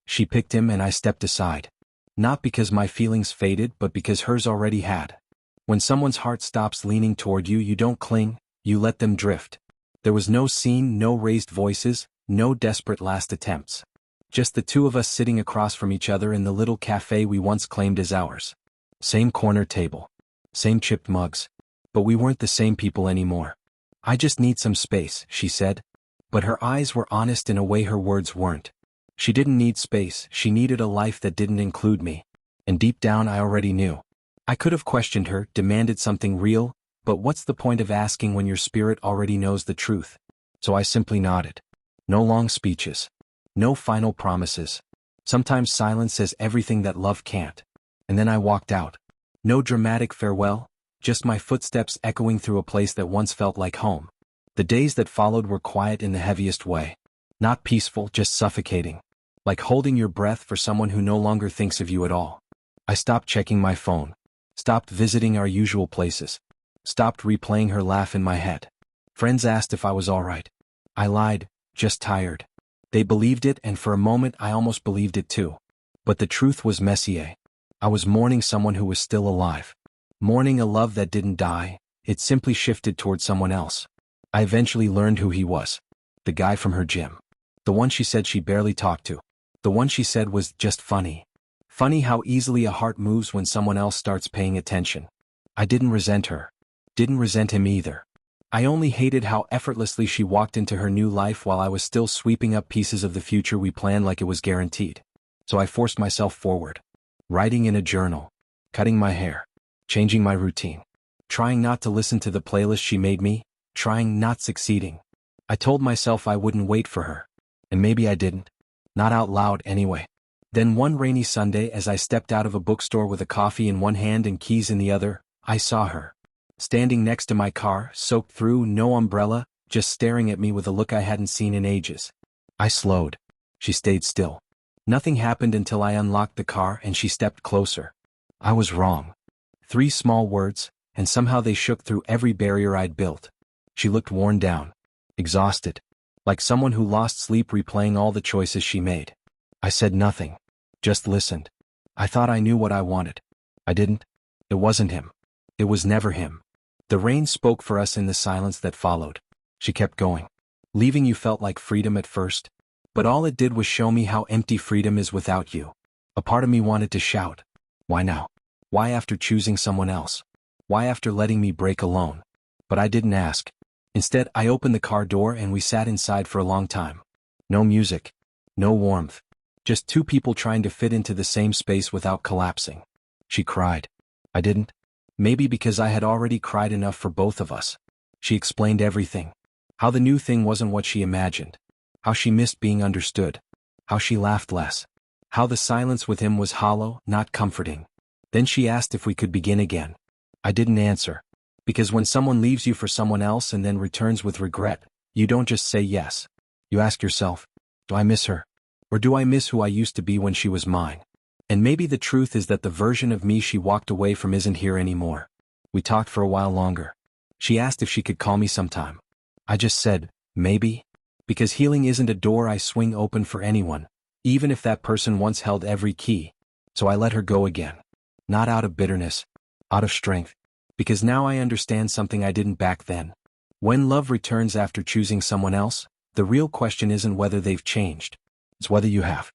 She picked him and I stepped aside. Not because my feelings faded, but because hers already had. When someone's heart stops leaning toward you, you don't cling, you let them drift. There was no scene, no raised voices, no desperate last attempts. Just the two of us sitting across from each other in the little cafe we once claimed as ours. Same corner table. Same chipped mugs. But we weren't the same people anymore. "I just need some space," she said. But her eyes were honest in a way her words weren't. She didn't need space, she needed a life that didn't include me. And deep down I already knew. I could have questioned her, demanded something real, but what's the point of asking when your spirit already knows the truth? So I simply nodded. No long speeches. No final promises. Sometimes silence says everything that love can't. And then I walked out. No dramatic farewell, just my footsteps echoing through a place that once felt like home. The days that followed were quiet in the heaviest way. Not peaceful, just suffocating. Like holding your breath for someone who no longer thinks of you at all. I stopped checking my phone. Stopped visiting our usual places. Stopped replaying her laugh in my head. Friends asked if I was all right. I lied, just tired. They believed it, and for a moment I almost believed it too. But the truth was messier. I was mourning someone who was still alive. Mourning a love that didn't die, it simply shifted toward someone else. I eventually learned who he was. The guy from her gym. The one she said she barely talked to. The one she said was just funny. Funny how easily a heart moves when someone else starts paying attention. I didn't resent her. Didn't resent him either. I only hated how effortlessly she walked into her new life while I was still sweeping up pieces of the future we planned like it was guaranteed. So I forced myself forward. Writing in a journal. Cutting my hair. Changing my routine. Trying not to listen to the playlist she made me. Trying, not succeeding. I told myself I wouldn't wait for her. And maybe I didn't. Not out loud anyway. Then one rainy Sunday, as I stepped out of a bookstore with a coffee in one hand and keys in the other, I saw her. Standing next to my car, soaked through, no umbrella, just staring at me with a look I hadn't seen in ages. I slowed. She stayed still. Nothing happened until I unlocked the car and she stepped closer. I was wrong. 3 small words, and somehow they shook through every barrier I'd built. She looked worn down. Exhausted. Like someone who lost sleep replaying all the choices she made. I said nothing. Just listened. I thought I knew what I wanted. I didn't. It wasn't him. It was never him. The rain spoke for us in the silence that followed. She kept going. Leaving you felt like freedom at first. But all it did was show me how empty freedom is without you. A part of me wanted to shout. Why now? Why after choosing someone else? Why after letting me break alone? But I didn't ask. Instead, I opened the car door and we sat inside for a long time. No music. No warmth. Just 2 people trying to fit into the same space without collapsing. She cried. I didn't. Maybe because I had already cried enough for both of us. She explained everything. How the new thing wasn't what she imagined. How she missed being understood. How she laughed less. How the silence with him was hollow, not comforting. Then she asked if we could begin again. I didn't answer. Because when someone leaves you for someone else and then returns with regret, you don't just say yes. You ask yourself, do I miss her? Or do I miss who I used to be when she was mine? And maybe the truth is that the version of me she walked away from isn't here anymore. We talked for a while longer. She asked if she could call me sometime. I just said, maybe. Because healing isn't a door I swing open for anyone, even if that person once held every key. So I let her go again. Not out of bitterness. Out of strength. Because now I understand something I didn't back then. When love returns after choosing someone else, the real question isn't whether they've changed. It's whether you have.